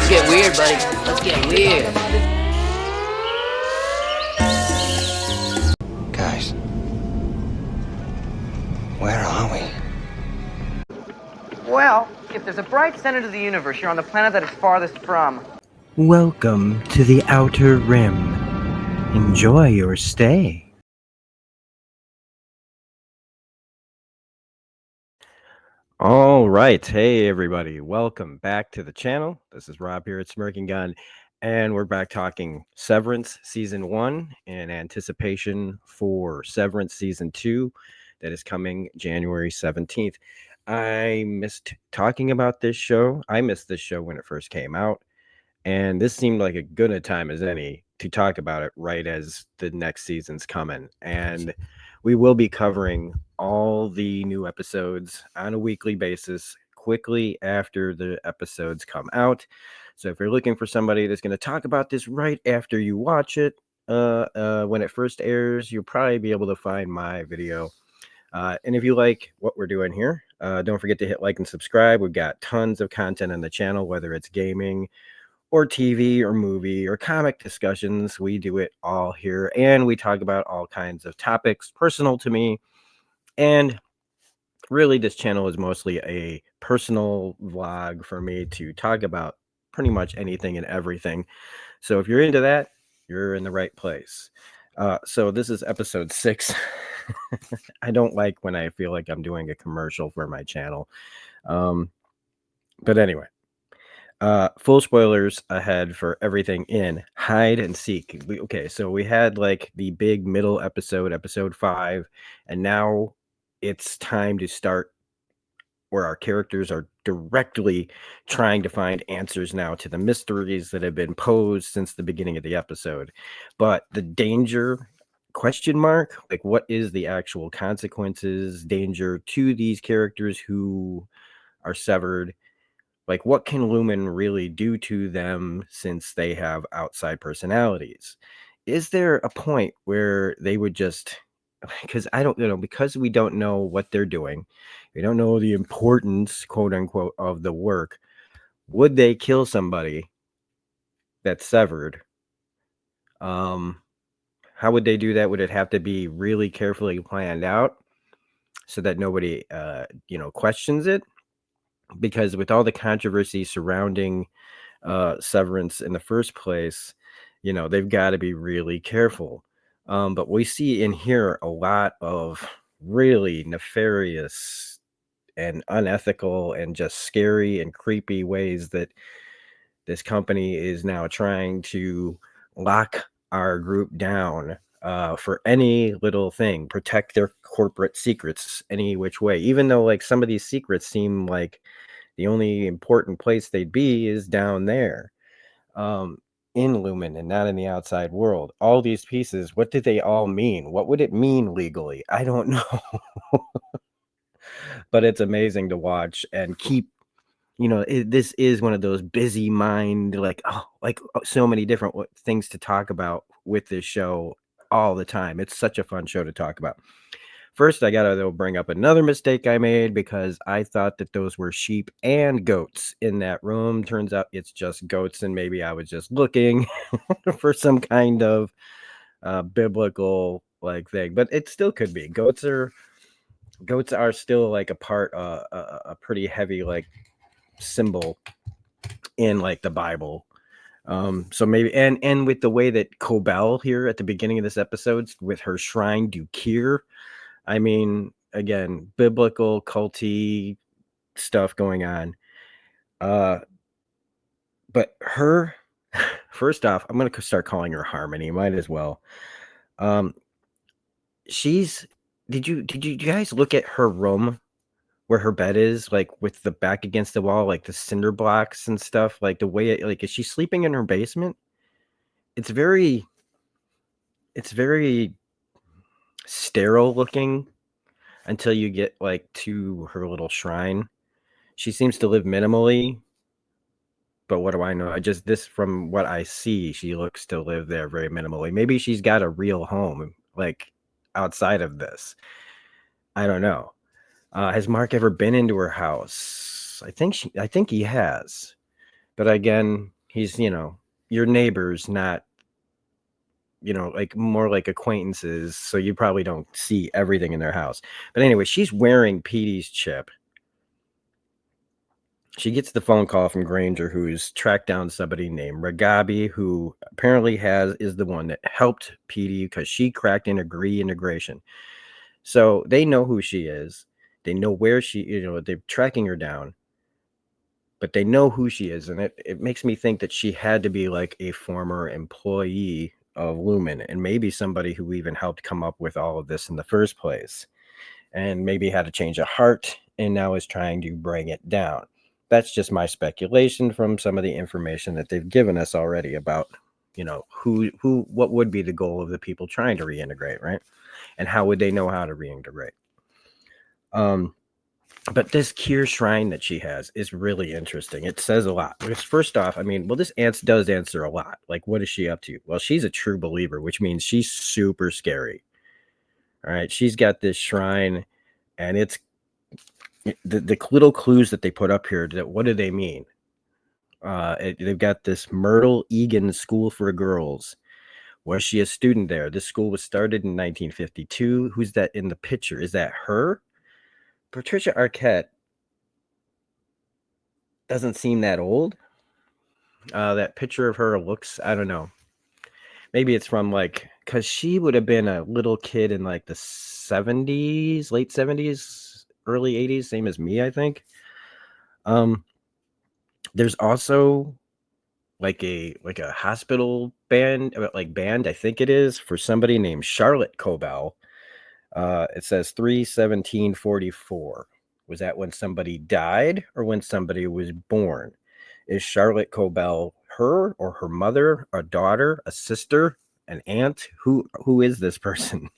Let's get weird, buddy. Let's get weird. Guys, where are we? Well, if there's a bright center to the universe, you're on the planet that it's farthest from. Welcome to the Outer Rim. Enjoy your stay. All right. Hey, everybody. Welcome back to the channel. This is Rob here at Smirking Gun, and we're back talking Severance Season 1 in anticipation for Severance Season 2 that is coming January 17th. I missed talking about this show. I missed this show when it first came out, and this seemed like a good a time as any to talk about it right as the next season's coming. And we will be covering all the new episodes on a weekly basis quickly after the episodes come out. So if you're looking for somebody that's going to talk about this right after you watch it, when it first airs, you'll probably be able to find my video. And if you like what we're doing here, don't forget to hit like and subscribe. We've got tons of content on the channel, whether it's gaming or TV or movie or comic discussions. We do it all here, and we talk about all kinds of topics personal to me. And really, this channel is mostly a personal vlog for me to talk about pretty much anything and everything. So if you're into that, you're in the right place. So this is episode 6. I don't like when I feel like I'm doing a commercial for my channel. But anyway, full spoilers ahead for everything in Hide and Seek. So we had like the big middle episode 5, and now it's time to start where our characters are directly trying to find answers now to the mysteries that have been posed since the beginning of the episode. But the danger question mark, like what is the actual consequences, danger to these characters who are severed? Like, what can Lumen really do to them since they have outside personalities? Is there a point where they would just, because I don't, because we don't know what they're doing, we don't know the importance, quote unquote, of the work, would they kill somebody that's severed? How would they do that? Would it have to be really carefully planned out so that nobody, questions it? Because with all the controversy surrounding Severance in the first place, they've got to be really careful. But we see in here a lot of really nefarious and unethical and just scary and creepy ways that this company is now trying to lock our group down for any little thing, protect their corporate secrets any which way, even though like some of these secrets seem like the only important place they'd be is down there in Lumen and not in the outside world. All these pieces, what did they all mean? What would it mean legally? I don't know. But it's amazing to watch and keep, this is one of those busy mind, so many different things to talk about with this show all the time. It's such a fun show to talk about. First, I gotta bring up another mistake I made because I thought that those were sheep and goats in that room. Turns out it's just goats, and maybe I was just looking for some kind of biblical like thing, but it still could be. Goats are still like a pretty heavy like symbol in like the Bible. So maybe and with the way that Cobell here at the beginning of this episode with her shrine to Kier. I mean, again, biblical culty stuff going on. But her, first off, I'm gonna start calling her Harmony. Might as well. Did you guys look at her room where her bed is, like with the back against the wall, like the cinder blocks and stuff, like the way like is she sleeping in her basement? It's very sterile looking until you get like to her little shrine. She seems to live minimally, but what do I know? From what I see, she looks to live there very minimally. Maybe she's got a real home like outside of this. I don't know. Has Mark ever been into her house? I think he has. But again, He's, your neighbors, not, like more like acquaintances. So you probably don't see everything in their house. But anyway, she's wearing Petey's chip. She gets the phone call from Granger, who's tracked down somebody named Ragabi, who apparently is the one that helped Petey because she cracked integration. So they know who she is. They know where they're tracking her down, but they know who she is. And it makes me think that she had to be like a former employee of Lumen, and maybe somebody who even helped come up with all of this in the first place, and maybe had a change of heart and now is trying to bring it down. That's just my speculation from some of the information that they've given us already about, what would be the goal of the people trying to reintegrate, right? And how would they know how to reintegrate? But this cure shrine that she has is really interesting. It says a lot. Because first off, this does answer a lot. Like, what is she up to? Well, she's a true believer, which means she's super scary. All right. She's got this shrine, and it's the little clues that they put up here. What do they mean? They've got this Myrtle Egan School for Girls. Was she a student there? This school was started in 1952. Who's that in the picture? Is that her? Patricia Arquette doesn't seem that old. That picture of her looks, I don't know. Maybe it's from because she would have been a little kid in like the 70s, late 70s, early 80s, same as me, I think. There's also like a hospital band, I think it is, for somebody named Charlotte Cobell. It says 3/17/44. Was that when somebody died or when somebody was born? Is Charlotte Cobell her or her mother, a daughter, a sister, an aunt? Who is this person?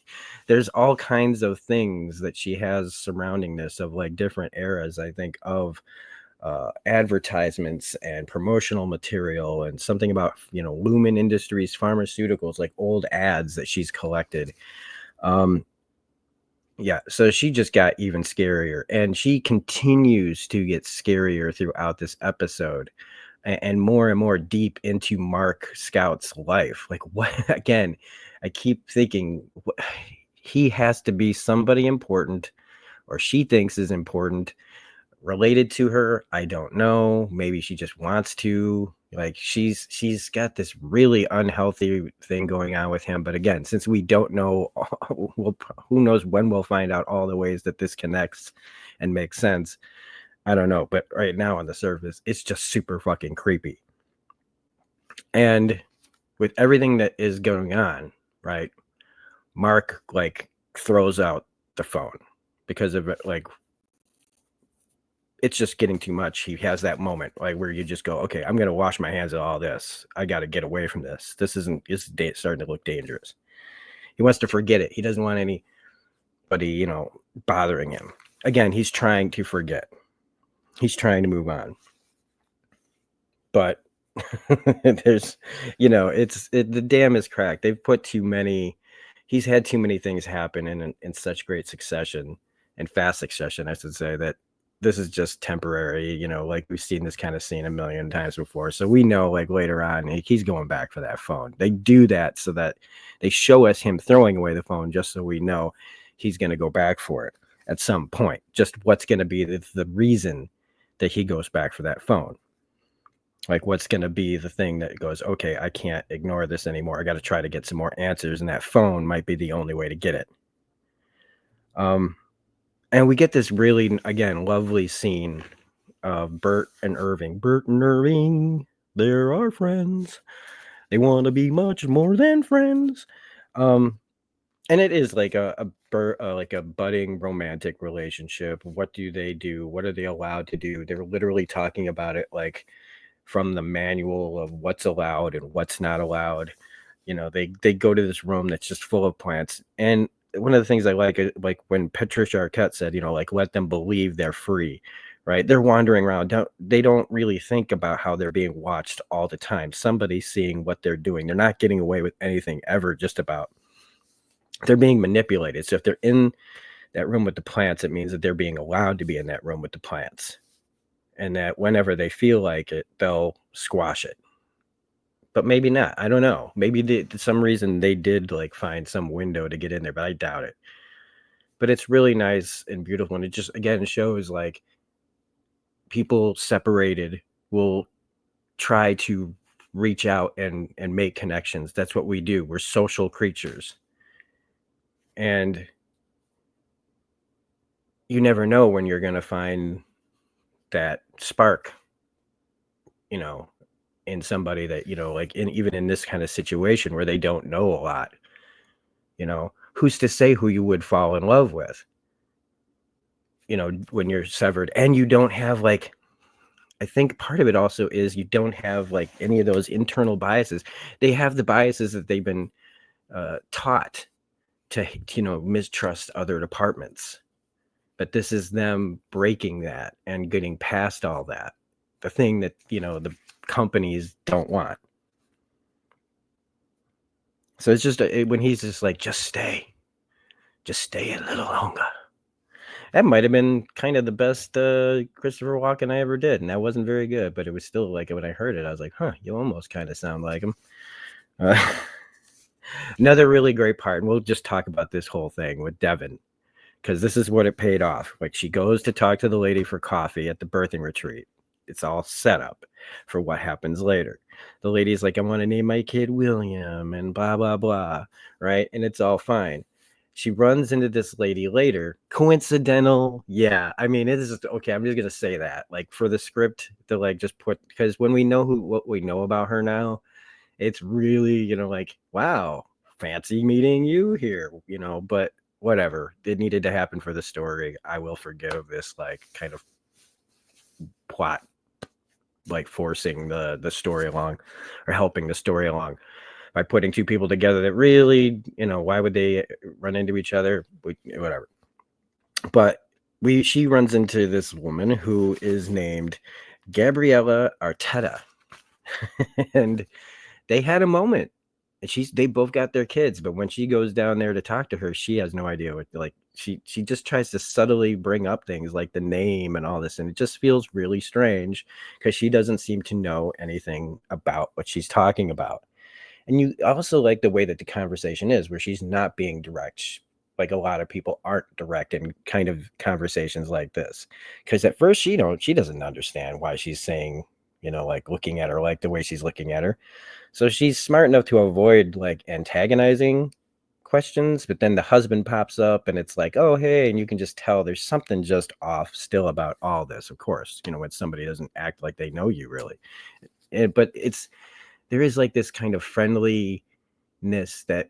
There's all kinds of things that she has surrounding this, of like different eras, I think, of advertisements and promotional material, and something about Lumen Industries pharmaceuticals, like old ads that she's collected. Yeah, so she just got even scarier, and she continues to get scarier throughout this episode, and more deep into Mark Scout's life. Like, what? Again, I keep thinking he has to be somebody important, or she thinks is important, related to her. I don't know. Maybe she just wants to. Like, she's got this really unhealthy thing going on with him. But again, since we don't know, who knows when we'll find out all the ways that this connects and makes sense. I don't know. But right now on the surface, it's just super fucking creepy. And with everything that is going on, right, Mark throws out the phone because of it. It's just getting too much. He has that moment where you just go, okay, I'm going to wash my hands of all this. I got to get away from this. This is starting to look dangerous. He wants to forget it. He doesn't want anybody, bothering him. Again, he's trying to forget. He's trying to move on. But there's, the dam is cracked. They've put he's had too many things happen in such great succession, and fast succession, I should say, that this is just temporary. We've seen this kind of scene a million times before. So we know later on, he's going back for that phone. They do that so that they show us him throwing away the phone, just so we know he's going to go back for it at some point. Just what's going to be the reason that he goes back for that phone. What's going to be the thing that goes, okay, I can't ignore this anymore. I got to try to get some more answers, and that phone might be the only way to get it. And we get this really, again, lovely scene of Bert and Irving. Bert and Irving, they're our friends. They want to be much more than friends. And it is like a budding romantic relationship. What do they do? What are they allowed to do? They're literally talking about it from the manual of what's allowed and what's not allowed. They go to this room that's just full of plants. And one of the things I like when Patricia Arquette said, let them believe they're free, right? They're wandering around. They don't really think about how they're being watched all the time. Somebody's seeing what they're doing. They're not getting away with anything ever, just about. They're being manipulated. So if they're in that room with the plants, it means that they're being allowed to be in that room with the plants. And that whenever they feel like it, they'll squash it. but maybe not. I don't know. Maybe for some reason they did like find some window to get in there, but I doubt it. But it's really nice and beautiful, and it just again shows like people separated will try to reach out and make connections. That's what we do. We're social creatures. And you never know when you're going to find that spark, you know, in somebody that, you know, like even in this kind of situation where they don't know a lot, you know, who's to say who you would fall in love with, you know, when you're severed and you don't have like, I think part of it also is you don't have like any of those internal biases. They have the biases that they've been taught to, you know, mistrust other departments. But this is them breaking that and getting past all that. The thing that, you know, the companies don't want. So it's just when he's just like, just stay a little longer. That might have been kind of the best Christopher Walken I ever did. And that wasn't very good, but it was still like when I heard it, I was like, huh, you almost kind of sound like him. Another really great part, and we'll just talk about this whole thing with Devin, because this is what it paid off. Like she goes to talk to the lady for coffee at the birthing retreat. It's all set up for what happens later. The lady's like, I want to name my kid William and blah, blah, blah. Right. And it's all fine. She runs into this lady later. Coincidental. Yeah. I mean, it is okay. I'm just going to say that like for the script to like just put, because when we know what we know about her now, it's really, you know, like, wow, fancy meeting you here, you know, but whatever. It needed to happen for the story. I will forgive this like kind of plot, like forcing the story along or helping the story along by putting two people together that really, you know, why would they run into each other? Whatever. But she runs into this woman who is named Gabriella Arteta. And they had a moment. And they both got their kids, but when she goes down there to talk to her, she has no idea what, like she just tries to subtly bring up things like the name and all this, and it just feels really strange because she doesn't seem to know anything about what she's talking about. And you also like the way that the conversation is, where she's not being direct. Like a lot of people aren't direct in kind of conversations like this, because at first she doesn't understand why she's saying, you know, like looking at her like the way she's looking at her. So she's smart enough to avoid like antagonizing questions, but then the husband pops up and it's like, oh, hey, and you can just tell there's something just off still about all this, of course, you know, when somebody doesn't act like they know you really. But there is like this kind of friendliness that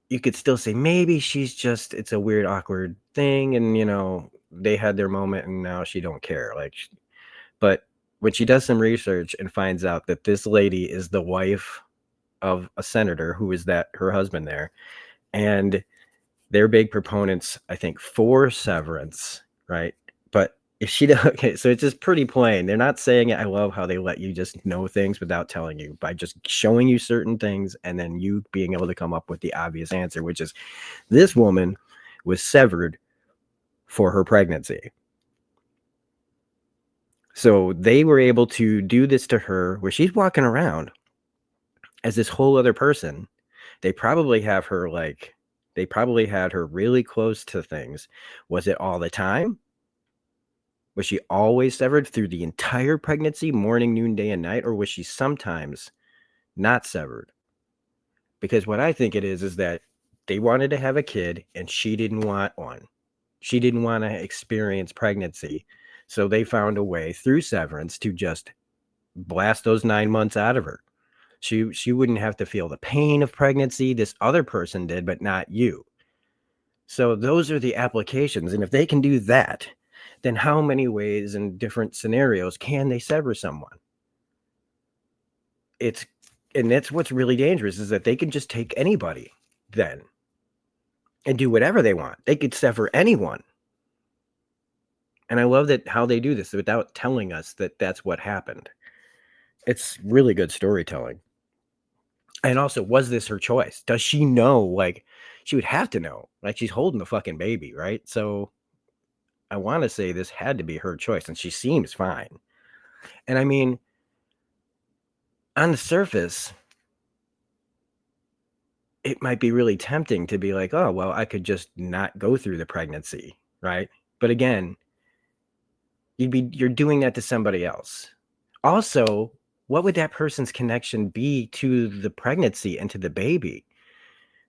you could still say maybe it's a weird, awkward thing. And, you know, they had their moment and now she don't care. Like, but when she does some research and finds out that this lady is the wife of a senator who is her husband there, and they're big proponents, I think, for severance, right? But if she okay, so it's just pretty plain. They're not saying it. I love how they let you just know things without telling you, by just showing you certain things and then you being able to come up with the obvious answer, which is this woman was severed for her pregnancy. So they were able to do this to her where she's walking around as this whole other person. They probably had her really close to things. Was it all the time? Was she always severed through the entire pregnancy, morning, noon, day, and night? Or was she sometimes not severed? Because what I think it is that they wanted to have a kid and she didn't want one. She didn't want to experience pregnancy. So they found a way through severance to just blast those 9 months out of her. She wouldn't have to feel the pain of pregnancy. This other person did, but not you. So those are the applications. And if they can do that, then how many ways and different scenarios can they sever someone? And that's what's really dangerous, is that they can just take anybody then and do whatever they want. They could sever anyone. And I love that how they do this without telling us that that's what happened. It's really good storytelling. And also, was this her choice? Does she know? Like, she would have to know. Like, she's holding the fucking baby, right? So I want to say this had to be her choice, and she seems fine. And I mean, on the surface, it might be really tempting to be like, oh, well, I could just not go through the pregnancy, right? But again, you're doing that to somebody else. Also, what would that person's connection be to the pregnancy and to the baby?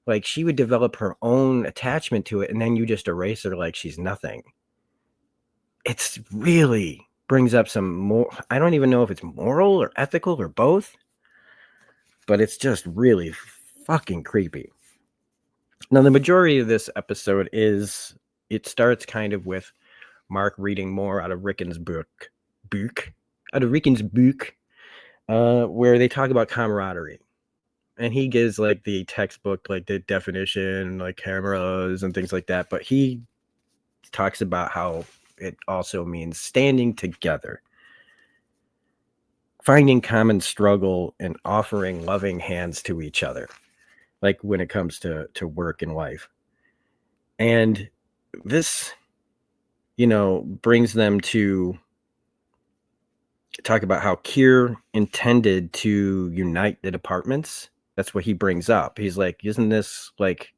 Like, she would develop her own attachment to it, and then you just erase her like she's nothing. It's really brings up some more. I don't even know if it's moral or ethical or both, but it's just really fucking creepy. Now, the majority of this episode it starts kind of with Mark reading more out of Rickon's book, where they talk about camaraderie. And he gives like the textbook, like the definition, like cameras and things like that. But he talks about how it also means standing together, finding common struggle, and offering loving hands to each other, like when it comes to work and life. And this, brings them to talk about how Kier intended to unite the departments. That's what he brings up. He's like, isn't this like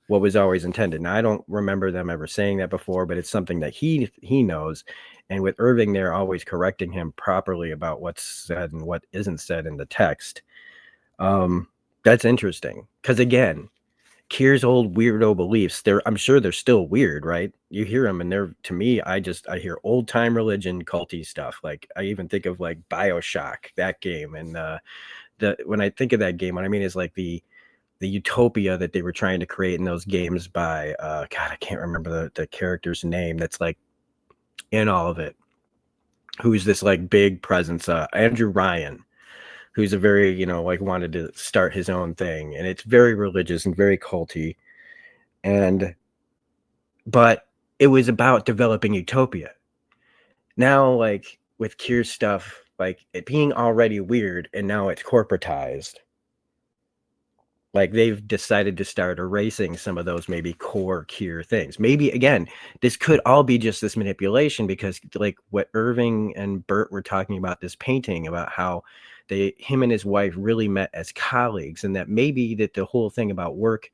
what was always intended? Now, I don't remember them ever saying that before, but it's something that he knows. And with Irving, they're always correcting him properly about what's said and what isn't said in the text. That's interesting because, again, Kier's old weirdo beliefs, I'm sure they're still weird, right? You hear them and they're, to me, I hear old time religion culty stuff. Like I even think of like BioShock, that game. And when I think of that game, what I mean is like the utopia that they were trying to create in those games by God, I can't remember the character's name that's like in all of it. Who's this like big presence? Andrew Ryan, who's a very, like wanted to start his own thing. And it's very religious and very culty. But it was about developing utopia. Now, like with Kier's stuff, like it being already weird and now it's corporatized. Like they've decided to start erasing some of those maybe core Kier things. Maybe again, this could all be just this manipulation because like what Irving and Bert were talking about this painting about how him and his wife really met as colleagues, and that maybe that the whole thing about work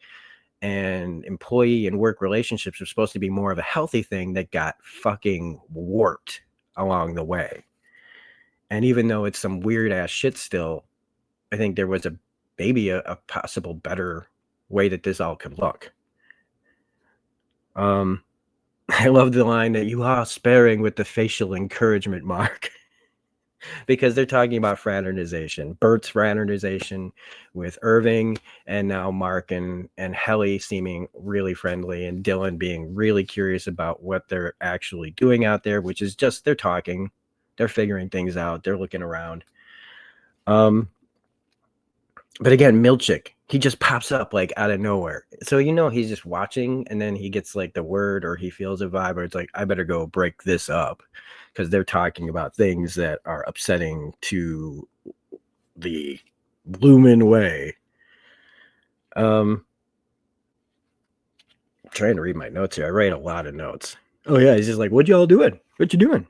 and employee and work relationships are supposed to be more of a healthy thing that got fucking warped along the way. And even though it's some weird ass shit still, I think there was maybe a possible better way that this all could look. I love the line that you are sparing with the facial encouragement mark. Because they're talking about fraternization. Bert's fraternization with Irving, and now Mark and Helly seeming really friendly, and Dylan being really curious about what they're actually doing out there, which is just they're talking, they're figuring things out, they're looking around. But again, Milchick, he just pops up like out of nowhere. So he's just watching, and then he gets like the word or he feels a vibe, or it's like, I better go break this up because they're talking about things that are upsetting to the Lumen way. I'm trying to read my notes here. I write a lot of notes. Oh yeah, he's just like, what y'all doing? What you doing?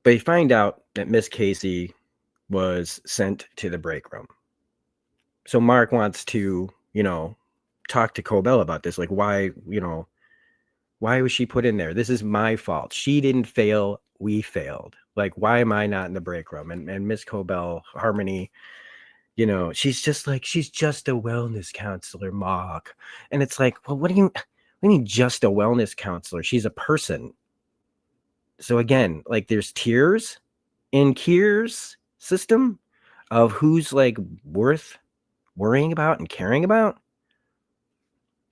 But you find out that Miss Casey was sent to the break room. So Mark wants to, talk to Cobell about this. Like, why was she put in there? This is my fault. She didn't fail. We failed. Like, why am I not in the break room? And Miss Cobell, Harmony, she's just a wellness counselor, Mark. And it's like, well, what do you mean just a wellness counselor? She's a person. So again, like there's tiers in Kier's system of who's like worth worrying about and caring about.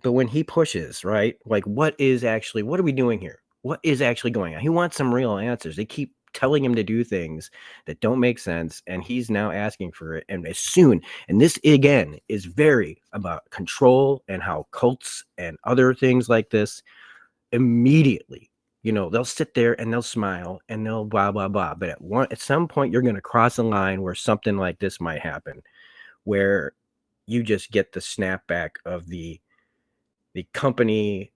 But when he pushes, right? Like what are we doing here? What is actually going on? He wants some real answers. They keep telling him to do things that don't make sense, and he's now asking for it. And this again is very about control and how cults and other things like this immediately, they'll sit there and they'll smile and they'll blah blah blah. But at some point you're going to cross a line where something like this might happen, where you just get the snapback of the company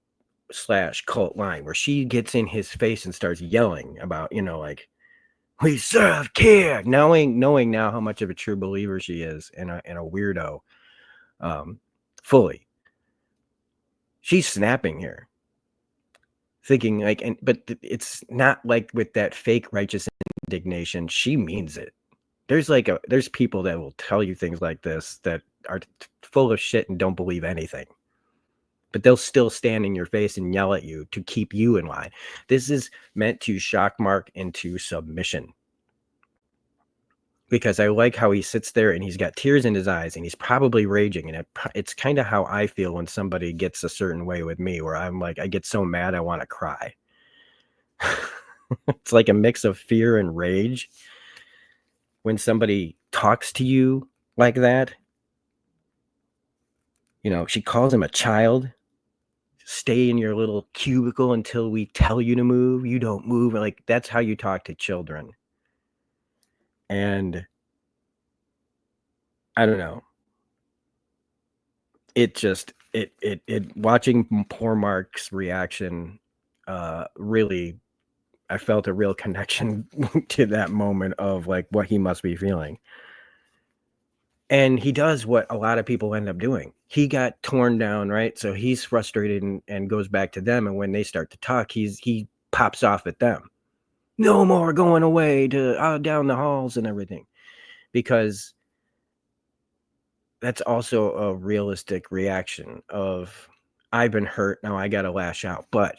/ cult line, where she gets in his face and starts yelling about, like We serve care, knowing now how much of a true believer she is and a weirdo. Fully, she's snapping here, thinking like, but it's not like with that fake righteous indignation. She means it. There's people that will tell you things like this that are full of shit and don't believe anything, but they'll still stand in your face and yell at you to keep you in line. This is meant to shock Mark into submission, because I like how he sits there and he's got tears in his eyes and he's probably raging, and it's kind of how I feel when somebody gets a certain way with me, where I'm like, I get so mad I want to cry. It's like a mix of fear and rage when somebody talks to you like that. You know, she calls him a child. Stay in your little cubicle until we tell you to move. You don't move. Like, that's how you talk to children. And I don't know. It just it watching poor Mark's reaction, really, I felt a real connection to that moment of like what he must be feeling. And he does what a lot of people end up doing. He got torn down, right? So he's frustrated and goes back to them. And when they start to talk, he pops off at them. No more going away to down the halls and everything, because that's also a realistic reaction of, I've been hurt, now I gotta lash out. But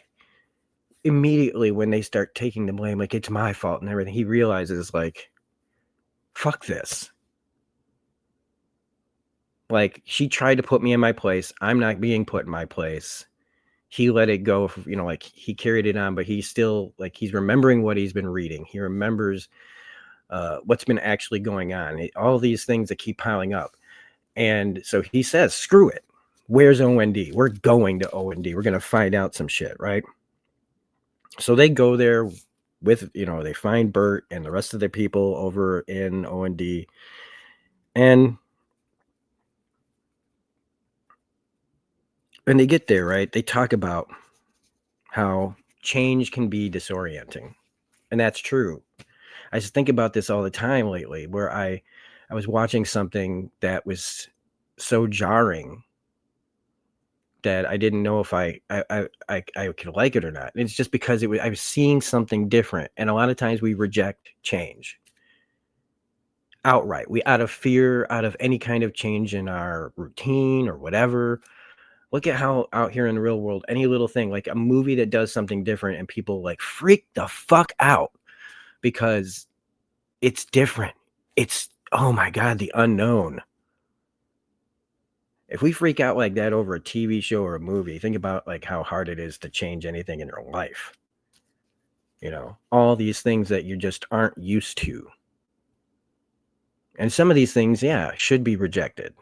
immediately when they start taking the blame, like it's my fault and everything, he realizes like, fuck this. Like, she tried to put me in my place. I'm not being put in my place. He let it go, like he carried it on, but he's still like, he's remembering what he's been reading. He remembers what's been actually going on. All these things that keep piling up. And so he says, screw it. Where's OND? We're going to OND. We're going to find out some shit, right? So they go there with, they find Bert and the rest of the people over in OND. And when they get there, right, they talk about how change can be disorienting. And that's true. I just think about this all the time lately, where I was watching something that was so jarring that I didn't know if I could like it or not. It's just because I was seeing something different. And a lot of times we reject change outright. We, out of fear, out of any kind of change in our routine or whatever. Look at how out here in the real world, any little thing, like a movie that does something different and people like freak the fuck out because it's different. It's, oh my God, the unknown. If we freak out like that over a TV show or a movie, think about like how hard it is to change anything in your life. All these things that you just aren't used to. And some of these things, yeah, should be rejected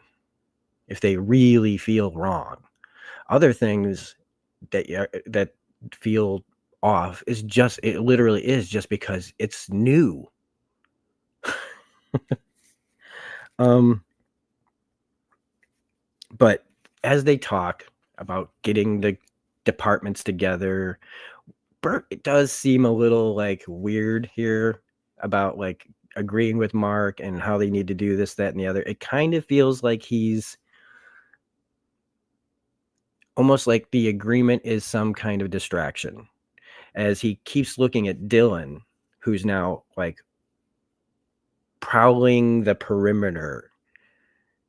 if they really feel wrong. Other things that feel off is just, it literally is just because it's new. But as they talk about getting the departments together, Bert, it does seem a little like weird here about like agreeing with Mark and how they need to do this, that, and the other. It kind of feels like he's almost like the agreement is some kind of distraction, as he keeps looking at Dylan, who's now like prowling the perimeter,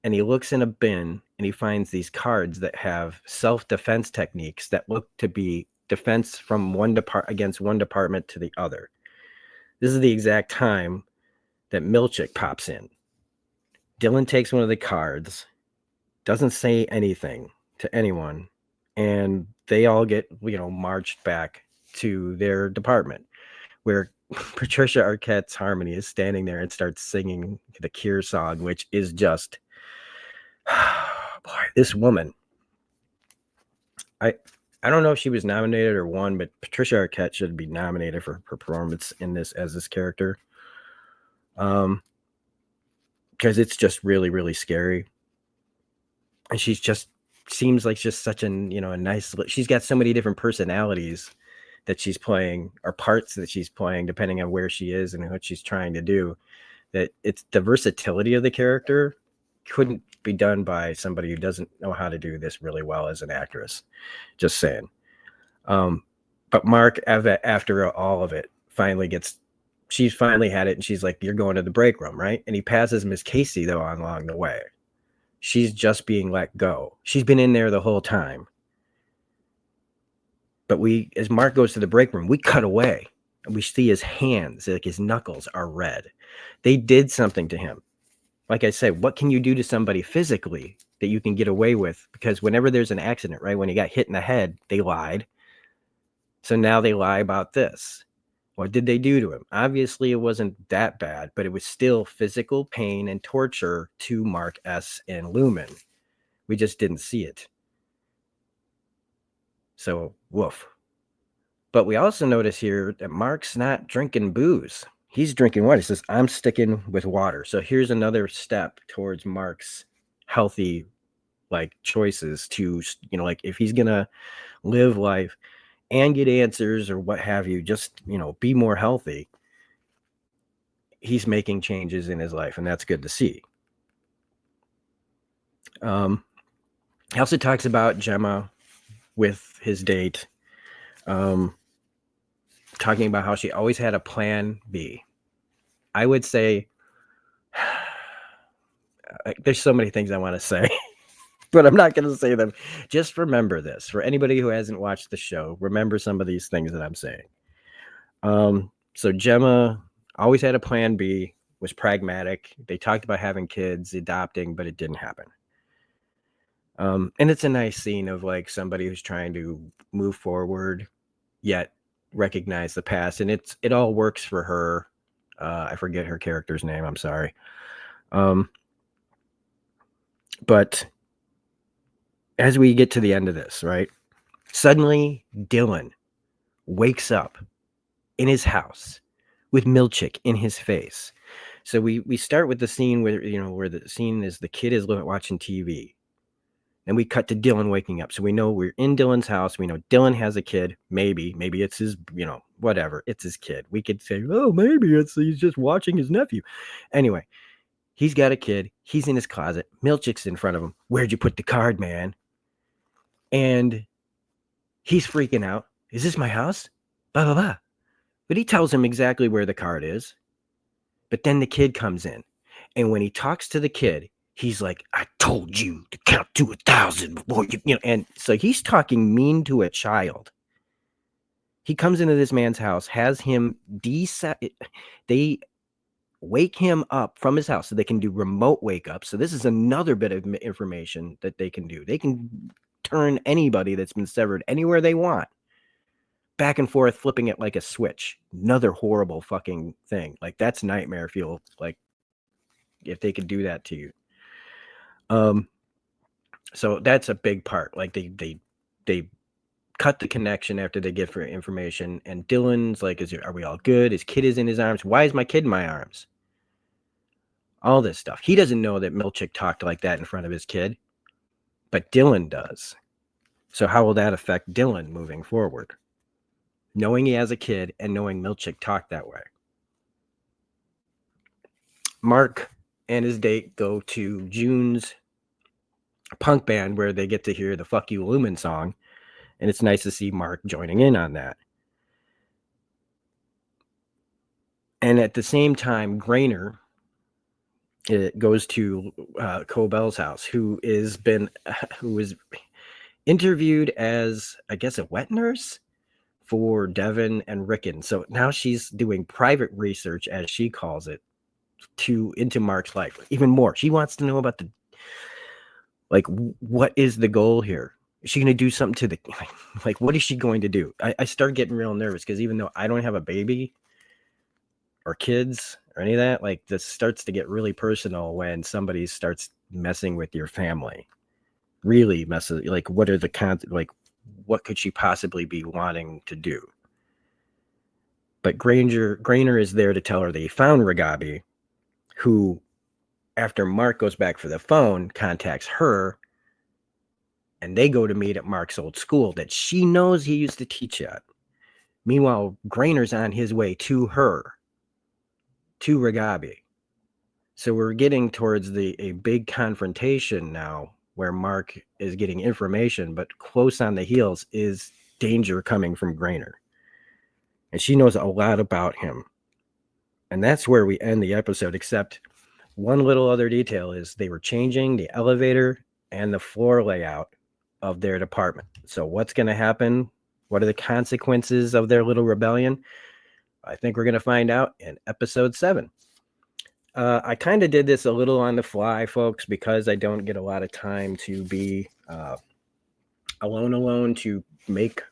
and he looks in a bin and he finds these cards that have self-defense techniques that look to be defense from against one department to the other. This is the exact time that Milchick pops in. Dylan takes one of the cards, doesn't say anything to anyone, and they all get, marched back to their department, where Patricia Arquette's Harmony is standing there and starts singing the Cure song, which is just, boy, this woman. I don't know if she was nominated or won, but Patricia Arquette should be nominated for her performance in this as this character. Because it's just really, really scary. And she's just seems like just such a nice, she's got so many different personalities that she's playing, or parts that she's playing, depending on where she is and what she's trying to do. That it's the versatility of the character couldn't be done by somebody who doesn't know how to do this really well as an actress. Just saying. But Mark, after all of it, she's finally had it, and she's like, "You're going to the break room, right?" And he passes Miss Casey though along the way. She's just being let go. She's been in there the whole time. But as Mark goes to the break room, we cut away and we see his hands, like his knuckles are red. They did something to him. Like I said, what can you do to somebody physically that you can get away with? Because whenever there's an accident, right, when he got hit in the head, they lied. So now they lie about this. What did they do to him? Obviously, it wasn't that bad, but it was still physical pain and torture to Mark S. and Lumen. We just didn't see it. So, woof. But we also notice here that Mark's not drinking booze. He's drinking water. He says, "I'm sticking with water." So here's another step towards Mark's healthy, like, choices to, like, if he's going to live life and get answers or what have you, just, be more healthy. He's making changes in his life, and that's good to see. He also talks about Gemma with his date, talking about how she always had a plan B. I would say there's so many things I want to say, but I'm not going to say them. Just remember this. For anybody who hasn't watched the show, remember some of these things that I'm saying. So Gemma always had a plan B, was pragmatic. They talked about having kids, adopting, but it didn't happen. And it's a nice scene of like somebody who's trying to move forward, yet recognize the past. And it all works for her. I forget her character's name. I'm sorry. But as we get to the end of this, right? Suddenly Dylan wakes up in his house with Milchick in his face. So we start with the scene where the scene is the kid is watching TV. And we cut to Dylan waking up. So we know we're in Dylan's house. We know Dylan has a kid. Maybe it's his, whatever. It's his kid. We could say, oh, maybe he's just watching his nephew. Anyway, he's got a kid. He's in his closet. Milchick's in front of him. Where'd you put the card, man? And he's freaking out. Is this my house? Blah, blah, blah. But he tells him exactly where the card is. But then the kid comes in. And when he talks to the kid, he's like, I told you to count to 1,000 before you, and so he's talking mean to a child. He comes into this man's house, has him they wake him up from his house so they can do remote wake up. So this is another bit of information that they can do. They can turn anybody that's been severed anywhere they want, back and forth, flipping it like a switch. Another horrible fucking thing. Like, that's nightmare fuel. Like, if they could do that to you. So that's a big part. Like they cut the connection after they get for information. And Dylan's like, are we all good? His kid is in his arms. Why is my kid in my arms? All this stuff. He doesn't know that Milchick talked like that in front of his kid, but Dylan does. So how will that affect Dylan moving forward? Knowing he has a kid and knowing Milchick talked that way. Mark and his date go to June's punk band where they get to hear the Fuck You Lumen song, and it's nice to see Mark joining in on that. And at the same time, Grainer goes to Cobell's house, who was interviewed as, I guess, a wet nurse for Devin and Rickon. So now she's doing private research, as she calls it, into Mark's life even more. She wants to know about what is the goal here? Is she going to do something to the, like, what is she going to do? I start getting real nervous because even though I don't have a baby or kids or any of that, like, this starts to get really personal when somebody starts messing with your family. Really messes, like, what are the what could she possibly be wanting to do? But Grainer is there to tell her they found Ragabi, who, after Mark goes back for the phone, contacts her, and they go to meet at Mark's old school that she knows he used to teach at. Meanwhile, Grainer's on his way to her, to Ragabi. So we're getting towards a big confrontation now where Mark is getting information, but close on the heels is danger coming from Grainer. And she knows a lot about him. And that's where we end the episode, except one little other detail is they were changing the elevator and the floor layout of their department. So what's going to happen? What are the consequences of their little rebellion? I think we're going to find out in episode 7. I kind of did this a little on the fly, folks, because I don't get a lot of time to be alone to make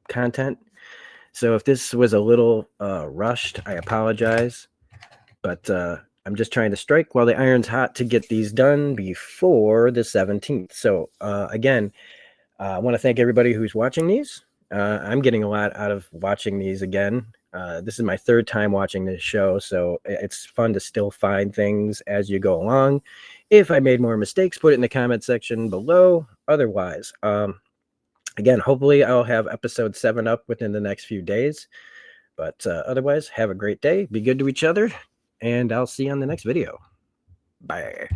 content. So if this was a little rushed, I apologize. But I'm just trying to strike while the iron's hot to get these done before the 17th. So again, I want to thank everybody who's watching these. I'm getting a lot out of watching these again. This is my 3rd time watching this show, so it's fun to still find things as you go along. If I made more mistakes, put it in the comment section below. Otherwise, again, hopefully I'll have episode 7 up within the next few days. But otherwise, have a great day. Be good to each other, and I'll see you on the next video. Bye.